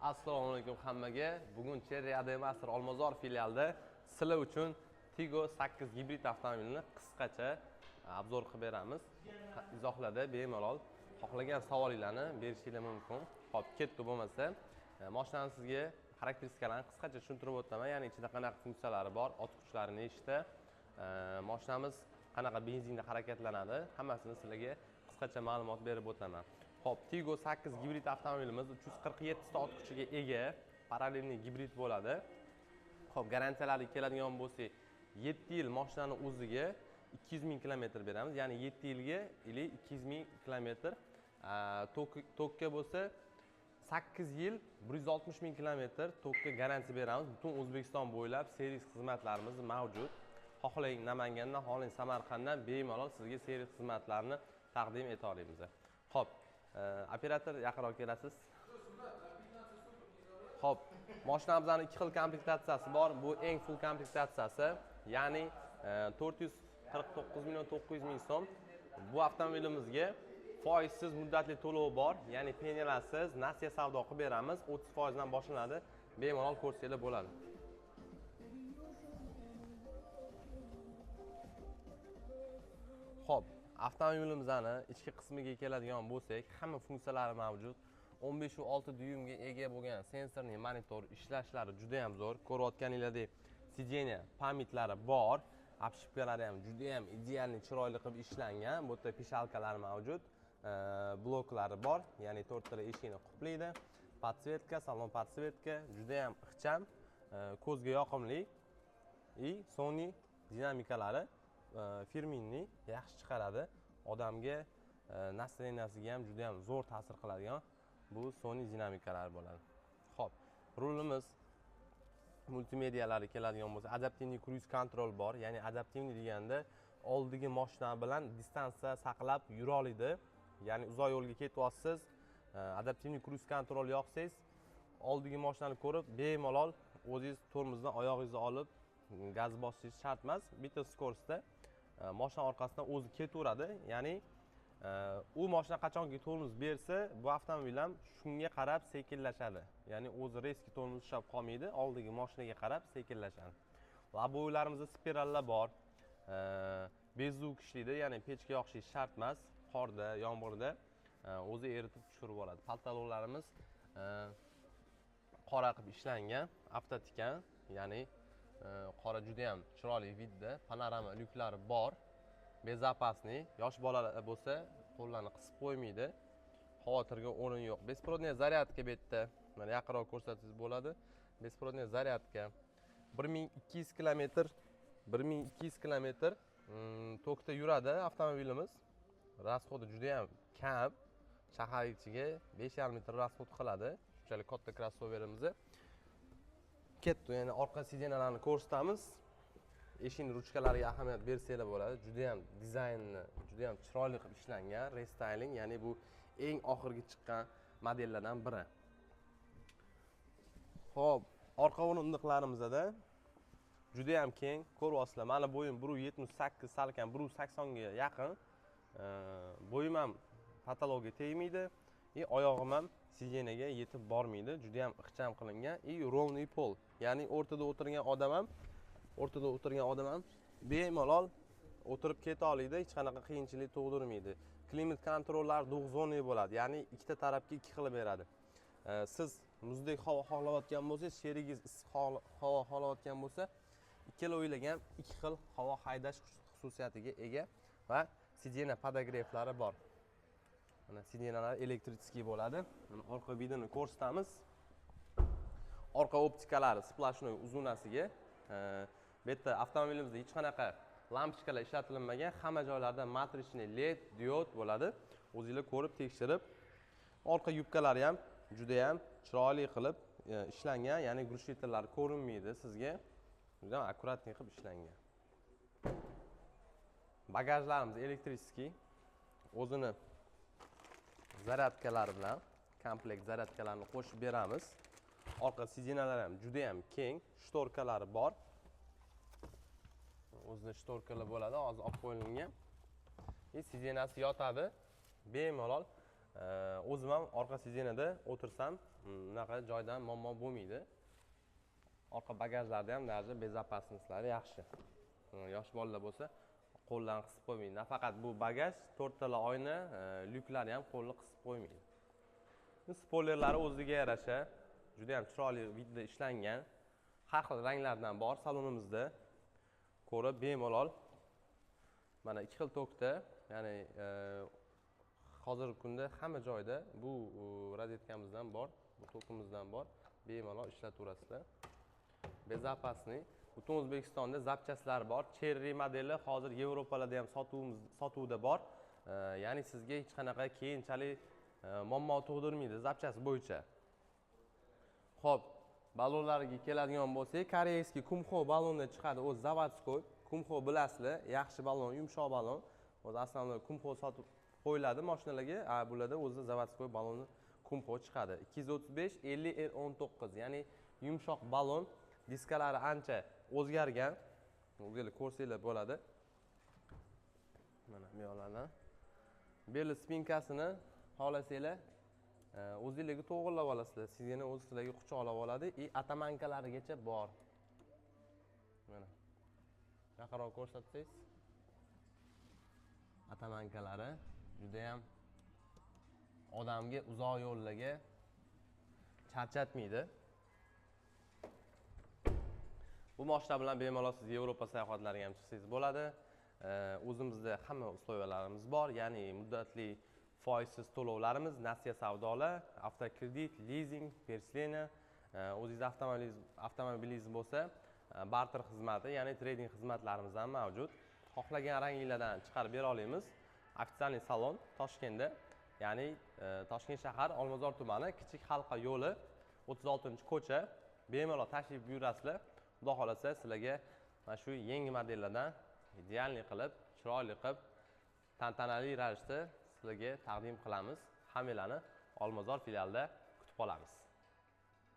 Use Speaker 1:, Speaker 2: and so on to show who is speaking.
Speaker 1: Assalomu alaykum hammaga. Bugun Cherry Ademaster Olmazor filialida sizlar uchun Tigo 8 gibrid avtomobilini qisqacha obzor qilib beramiz. Izohlarda bemalol xohlagan savolinglarni berishingiz mumkin. Xo'p, ketdi bo'lmasa, mashinani sizga xarakteristikalarni qisqacha tushuntirib o'taman. Ya'ni ichida qanaqa funksiyalari bor, ot kuchlari nechta, mashinamiz qanaqa benzinda harakatlanadi, hammasini sizlarga qisqacha ma'lumot berib o'taman. Xo'p, Tigo 8 gibrid avtomobilimiz 347 ta ot kuchiga ega, parallelniy gibrid bo'ladi. Xo'p, garantiyalari keladigan bo'lsak, 7 yil mashinani o'ziga 200 ming kilometr beramiz. Ya'ni 7 yilga 200 ming kilometr. Tokka bo'lsa 8 yil 160 ming kilometr tokka garantiya beramiz. Butun O'zbekiston bo'ylab servis xizmatlarimiz mavjud. Xohlang Namangandan, xohlang Samarqanddan bemalol sizga servis xizmatlarini taqdim eta olamiz. Xo'p, operator yaqinroq kelasiz. Xo'p, mashinamizning 2 xil komplektatsiyasi bor. Bu eng full komplektatsiyasi, ya'ni 449 million 900 ming so'm. Bu avtomobilimizga foizsiz muddatli to'lov bor, ya'ni penalasiz nasiya savdo qilib beramiz. 30% dan boshlanadi. Bemalol ko'rsanglar bo'ladi. Xo'p, avtomobilimizning ichki qismiga keladigan bo'lsak, hamma funksiyalari mavjud. 15.6 dyumga ega bo'lgan sensorli monitor ishlashlari juda ham zo'r. Ko'rayotganinglardek sideniya pamitlari bor. Obshipkalari ham juda ham ideal, chiroyli qilib ishlangan. Bu yerda pishalkalar mavjud. Bloklari bor, ya'ni 4 ta eshikni quplaydi. Podsvetka, salon podsvetka juda ham ixcham, ko'zga yoqimli. Sony dinamikalari firminni yaxshi chiqaradi. Odamga настроенияsiga ham juda ham zo'r ta'sir qiladigan bu Sony dinamikalari bo'ladi. Xo'p, rulimiz multimediyalari keladigan bo'lsa, adaptivniy cruise control bor. Ya'ni adaptivniy deganda oldingi mashina bilan distansiya saqlab yura oladi. Ya'ni uzoq yo'lga ketyapsiz, adaptivniy cruise control yoqsangiz, oldingi mashinani ko'rib bemalol o'zingiz tormozdan oyog'ingizni olib gaz bosishingiz shart emas. Bitta skoroskda mashina orqasidan o'zi ketaveradi. Ya'ni u mashina qachonki tormoz bersa, bu avtomobil ham shunga qarab sekinlashadi. Ya'ni o'zi reski tormoz ushlab qolmaydi, oldingi mashinaga qarab sekinlashadi. Laboylarimizda spirallar bor. Bezuv ishlaydi, ya'ni pechka yoqishingiz shart emas. Qorda, yomg'irda o'zi eritib tushirib yuboradi. Paltalonlarimiz qora qilib ishlangan, avtotikan, ya'ni qora juda ham chiroyli vidda, panorama lyuklari bor. Bezopasniy, yosh bolalar bo'lsa, qo'llarni qisib qo'ymaydi. Xavotirga o'rin yo'q. Беспроводная zaryadka bu yerda, mana yaqinroq ko'rsatsangiz bo'ladi. Беспроводная zaryadka 1200 kilometr, 1200 kilometr tokda yuradi avtomobilimiz. Rasxodi juda ham kam. Shahar ichiga 5,5 litr rasxod qiladi. Shunchalik katta crossoverimiz. Ketdi, ya'ni orqa sidenalarni ko'rsatamiz. Eshikning ruchkalariga ahamiyat bersanglar bo'ladi. Juda ham dizaynni juda ham chiroyli qilib ishlangan, restyling, ya'ni bu eng oxirgi chiqqan modellardan biri. Xo'p, orqa o'rindiqlarimizda juda ham keng, ko'ryapsizlar. Mana bo'yim 1.78, salkam 1.80 ga yaqin. Bo'yim ham patologga tegmaydi, oyog'im ham sideniyaga yetib bormaydi. Juda ham ixcham qilingan, ровный pol. Ya'ni o'rtada o'tirgan odam ham bemalol o'tirib keta oladi, hech qanaqa qiyinchilik tug'dirmaydi. Klimat kontrollari do'g'zonli bo'ladi, ya'ni ikkita tarafga ikki xil beradi. Siz muzdek havo xohlayotgan bo'lsangiz, sherigingiz issiq havo xohlayotgan bo'lsa, ikkala o'ylagan ham ikki xil havo haydash xususiyatiga ega va sideniya podogreflari bor. Mana sidenalar elektrический bo'ladi. Mana orqa vidini ko'rsatamiz. Orqa optikalari splashnoy uzunasiga. Bu yerda avtomobilimizda hech qanaqa lampochkalar ishlatilmagan, hamma joylarda matrichniy LED diod bo'ladi. O'zingizlar ko'rib tekshirib. Orqa yubkalari ham juda ham chiroyli qilib ishlangan, ya'ni grushlitrlar ko'rinmaydi sizga. Juda ham akkuratniy qilib ishlangan. Bagajlarimiz elektrический. O'zini zaryadkalari bilan komplekt zaryadkalarni qo'shib beramiz. Orqa sidenalar ham juda ham keng, shtorkalari bor. O'zida shtorkalar bo'ladi, hozir olib qo'yilgan. Sidenasi yotadi. Bemalol o'zim ham orqa sidenada o'tirsam bunaqa joydan muammo bo'lmaydi. Orqa bagajlarda ham даже безопасностьlari yaxshi. Yosh bolalar bo'lsa, qo'llarni qisib qo'ymaydi. Nafaqat bu bagaj, to'rttala oyna, lyuklari ham qo'lni qisib qo'ymaydi. Spoilerlari o'ziga yarasha juda ham chiroyli vidda ishlangan. Har xil ranglardan bor salonimizda. Ko'rib bemalol mana 2 xil tokda, ya'ni hozirgi kunda hamma joyda bu rozetkamizdan bor, bu tokimizdan bor, bemalol ishlataverasizlar. Безопасный. Butun O'zbekistonda zapchastlar bor. Cherry modeli hozir Yevropalarda ham sotuvda bor. Ya'ni sizga hech qanaqa keyinchalik muammo tug'dirmaydi zapchast bo'yicha. Xo'p, balonlarga keladigan bo'lsak, koreyskiy Kumho balonni chiqadi, o'z zavodskoy. Kumho bilasizlar, yaxshi balon, yumshoq balon. O'z aslida Kumho sotib qo'yiladi mashinalarga, bularda o'zi zavodskoy balonni Kumho chiqadi. 235 50 19, ya'ni yumshoq balon. Diskalari ancha o'zgargan. O'zingizlar ko'rsanglar bo'ladi. Mana bu yoqlardan. Bel spinkasini xohlasanglar o'zingizlarga to'g'rilab olasizlar. Sizga o'zingizlarga quchoqlab oladi. Atamankalarigacha bor. Mana. Yaqinroq ko'rsatsangiz. Atamankalari juda ham odamga uzoq yo'llarga charchatmaydi. Bu mashina bilan bemalol siz Yevropa sayohatlariga ham chiqsangiz bo'ladi. O'zimizda hamma usloviyalarimiz bor, ya'ni muddatli foizsiz to'lovlarimiz, nasiya savdolar, avtokredit, lizing, perslena, o'zingiz avtomobilingiz bo'lsa, barter xizmati, ya'ni trading xizmatlarimiz ham mavjud. Xohlagan ranglardan chiqarib bera olamiz. Ofitsialniy salon Toshkentda, ya'ni Toshkent shahar Olmazor tumani Kichik Halqa yo'li 36-ko'cha. Bemalol tashrif buyurasizlar. Xudo xolasa sizlarga mana shu yangi modellardan idealniy qilib, chiroyli qilib, tantanali ravishda sizlarga taqdim qilamiz. Hammalarni Olmazor filialida kutib qolamiz.